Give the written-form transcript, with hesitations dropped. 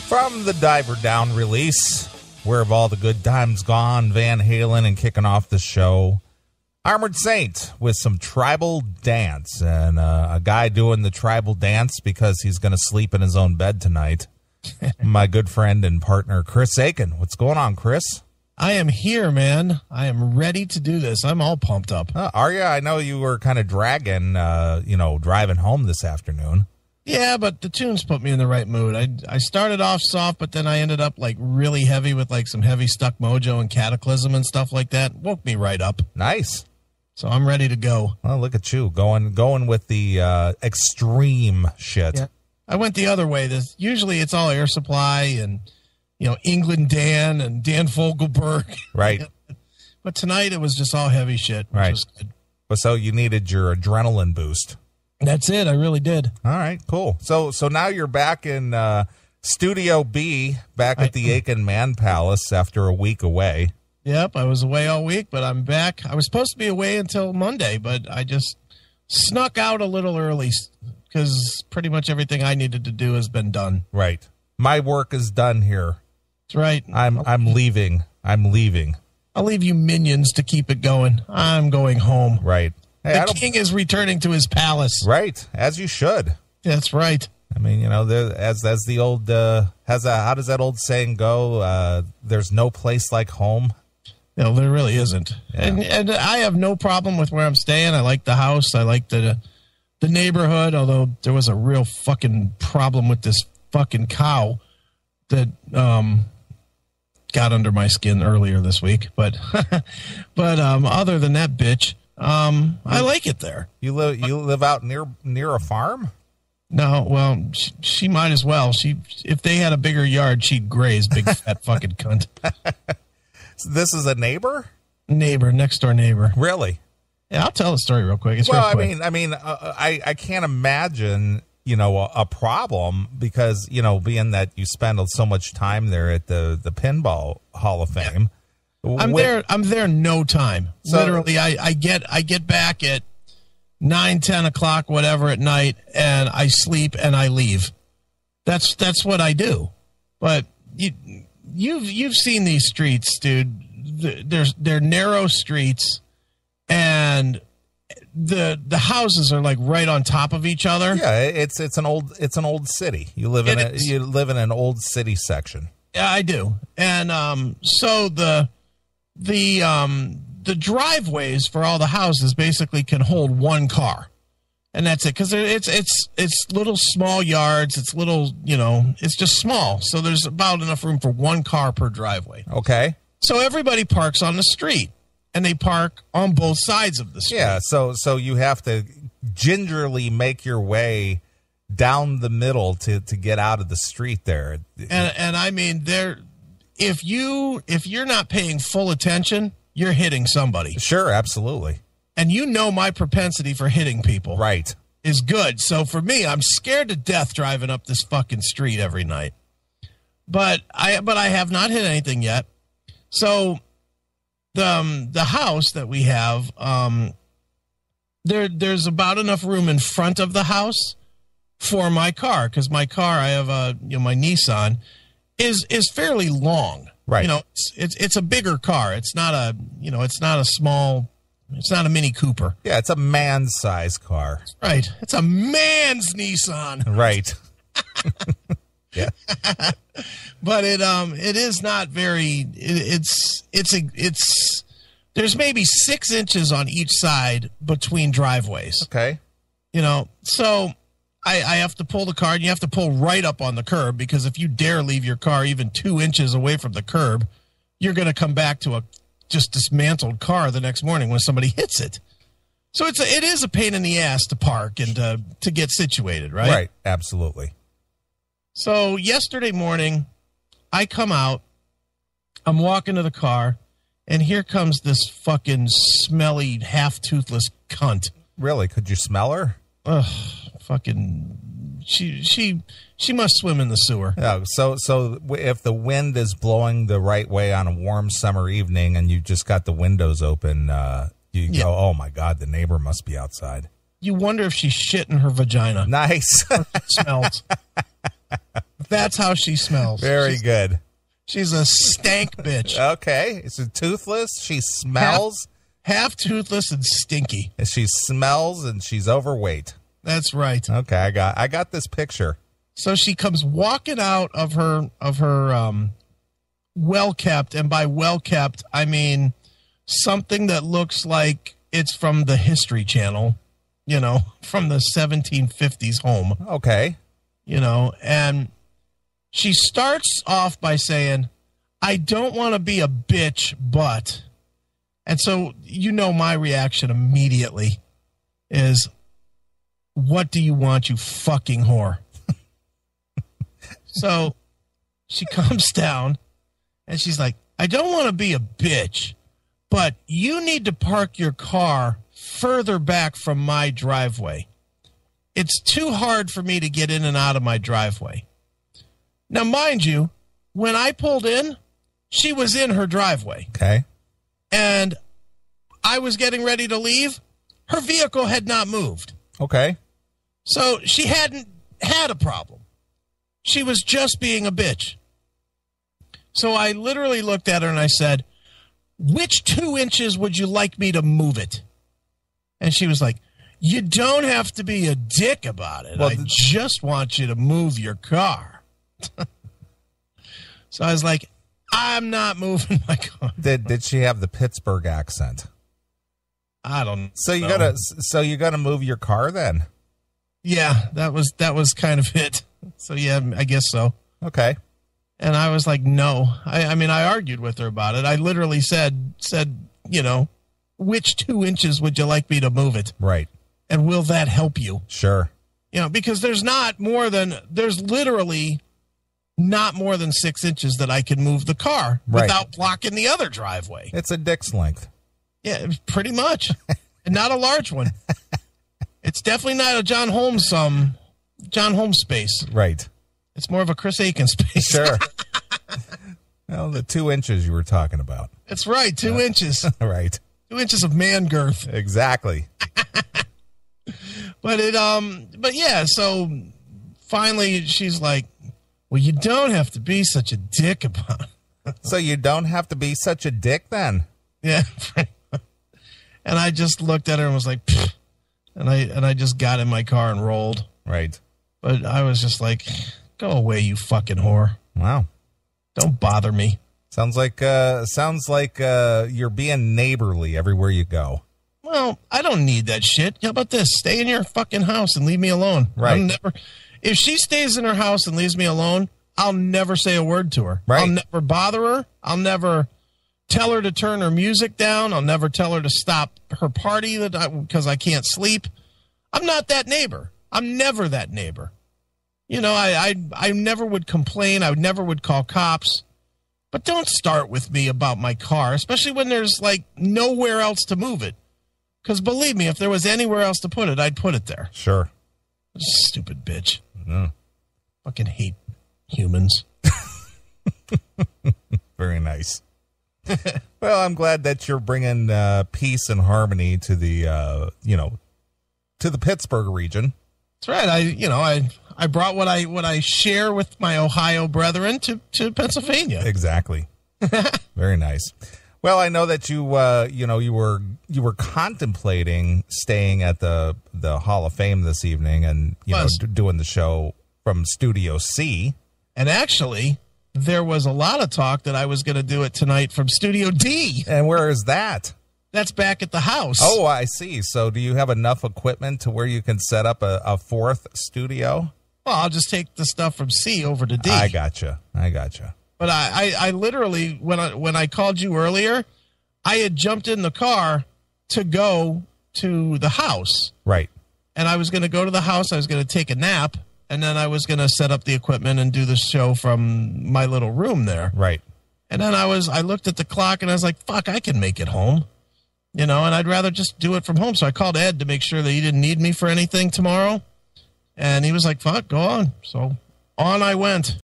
From the Diver Down release, Where Have All the Good Times Gone, Van Halen, and kicking off the show, Armored Saint with some tribal dance. And a guy doing the tribal dance because he's going to sleep in his own bed tonight. My good friend and partner, Chris Aiken. What's going on, Chris? I am here, man. I am ready to do this. I'm all pumped up. Are you? I know you were kind of dragging, driving home this afternoon. Yeah, but the tunes put me in the right mood. I started off soft, but then I ended up like really heavy with like some heavy Stuck Mojo and Cataclysm and stuff like that. Woke me right up. Nice. So I'm ready to go. Well, look at you going with the extreme shit. Yeah. I went the other way. Usually it's all Air Supply and England Dan and Dan Fogelberg. Right. But tonight it was just all heavy shit. Which was good. Well, so you needed your adrenaline boost. That's it. I really did. All right, cool. So now you're back in Studio B, back at the Aiken Man Palace after a week away. Yep, I was away all week, but I'm back. I was supposed to be away until Monday, but I just snuck out a little early because pretty much everything I needed to do has been done. Right. My work is done here. That's right. I'm leaving. I'm leaving. I'll leave you minions to keep it going. I'm going home. Right. Hey, the king is returning to his palace. Right, as you should. That's right. I mean, as the old how does that old saying go? There's no place like home. No, there really isn't. Yeah. And I have no problem with where I'm staying. I like the house. I like the neighborhood. Although there was a real fucking problem with this fucking cow that got under my skin earlier this week. But other than that, bitch. I like it there. You live out near a farm? No, well, she might as well. If they had a bigger yard, she'd graze. Big fat fucking cunt. So this is a neighbor? Next door neighbor. Really? Yeah, I'll tell the story real quick. It's well, real quick. I can't imagine a problem because being that you spend so much time there at the Pinball Hall of Fame. Yeah. I'm there no time. So, literally, I get back at 9, 10 o'clock, whatever at night, and I sleep and I leave. That's what I do. But you've seen these streets, dude. They're narrow streets, and the houses are like right on top of each other. Yeah, it's an old city. You live in an old city section. Yeah, I do. And so the driveways for all the houses basically can hold one car, and that's it. Because it's little small yards. It's little, it's just small. So there's about enough room for one car per driveway. Okay. So everybody parks on the street, and they park on both sides of the street. Yeah. So you have to gingerly make your way down the middle to get out of the street there. And I mean if you're not paying full attention, you're hitting somebody. Sure, absolutely. And my propensity for hitting people. Right. Is good. So for me, I'm scared to death driving up this fucking street every night. But I have not hit anything yet. So the house that we have, there's about enough room in front of the house for my car, because my car, I have my Nissan, is fairly long. Right. It's a bigger car. It's not a Mini Cooper. Yeah, it's a man-sized car. Right. It's a man's Nissan. Right. Yeah. But it is not very. There's maybe 6 inches on each side between driveways. Okay. So I have to pull the car, and you have to pull right up on the curb, because if you dare leave your car even 2 inches away from the curb, you're going to come back to a just dismantled car the next morning when somebody hits it. So it is a pain in the ass to park and to get situated, right? Right, absolutely. So yesterday morning, I come out, I'm walking to the car, and here comes this fucking smelly, half-toothless cunt. Really? Could you smell her? Ugh, fucking, she must swim in the sewer. Yeah, so if the wind is blowing the right way on a warm summer evening and you just got the windows open, you go, oh my God, the neighbor must be outside. You wonder if she shit in her vagina. Nice. Smells. That's how she smells. Very good. She's a stank bitch. Okay. She's toothless. She smells. Half toothless and stinky. She smells and she's overweight. That's right. Okay, I got this picture. So she comes walking out of her well-kept, and by well-kept, I mean something that looks like it's from the History Channel, from the 1750s home. Okay. And she starts off by saying, I don't want to be a bitch, but... And so, my reaction immediately is, what do you want, you fucking whore? So she comes down and she's like, I don't want to be a bitch, but you need to park your car further back from my driveway. It's too hard for me to get in and out of my driveway. Now, mind you, when I pulled in, she was in her driveway. Okay. And I was getting ready to leave. Her vehicle had not moved. Okay. So she hadn't had a problem. She was just being a bitch. So I literally looked at her and I said, which 2 inches would you like me to move it? And she was like, you don't have to be a dick about it. Well, I just want you to move your car. So I was like, I'm not moving my car. Did she have the Pittsburgh accent? I don't know. So you gotta move your car then? Yeah, that was kind of it. So yeah, I guess so. Okay. And I was like, no. I mean, I argued with her about it. I literally said, which 2 inches would you like me to move it? Right. And will that help you? Sure. Because there's literally not more than 6 inches that I can move the car without blocking the other driveway. It's a dick's length. Yeah, pretty much. And not a large one. It's definitely not a John Holmes space. Right. It's more of a Chris Aiken space. Sure. Well, the 2 inches you were talking about. That's right, 2 inches. Right. 2 inches of man girth. Exactly. But yeah, so finally she's like, well, you don't have to be such a dick about it. So you don't have to be such a dick then? Yeah. And I just looked at her and was like, pfft. And I just got in my car and rolled. Right. But I was just like, go away, you fucking whore. Wow. Don't bother me. Sounds like you're being neighborly everywhere you go. Well, I don't need that shit. How about this? Stay in your fucking house and leave me alone. Right. If she stays in her house and leaves me alone, I'll never say a word to her. Right. I'll never bother her. I'll never tell her to turn her music down. I'll never tell her to stop her party because I can't sleep. I'm not that neighbor. I'm never that neighbor. I never would complain. I never would call cops. But don't start with me about my car, especially when there's like nowhere else to move it. Because believe me, if there was anywhere else to put it, I'd put it there. Sure. Stupid bitch. Mm. Fucking hate humans. Very nice. Well, I'm glad that you're bringing peace and harmony to the, to the Pittsburgh region. That's right. I brought what I share with my Ohio brethren to Pennsylvania. Exactly. Very nice. Well, I know that you were contemplating staying at the Hall of Fame this evening and doing the show from Studio C. And actually, there was a lot of talk that I was going to do it tonight from Studio D. And where is that? That's back at the house. Oh, I see. So do you have enough equipment to where you can set up a fourth studio? Well, I'll just take the stuff from C over to D. I gotcha. But I literally, when I called you earlier, I had jumped in the car to go to the house. Right. And I was going to go to the house. I was going to take a nap. And then I was going to set up the equipment and do the show from my little room there. Right. And then I looked at the clock and I was like, fuck, I can make it home. And I'd rather just do it from home. So I called Ed to make sure that he didn't need me for anything tomorrow. And he was like, fuck, go on. So on I went.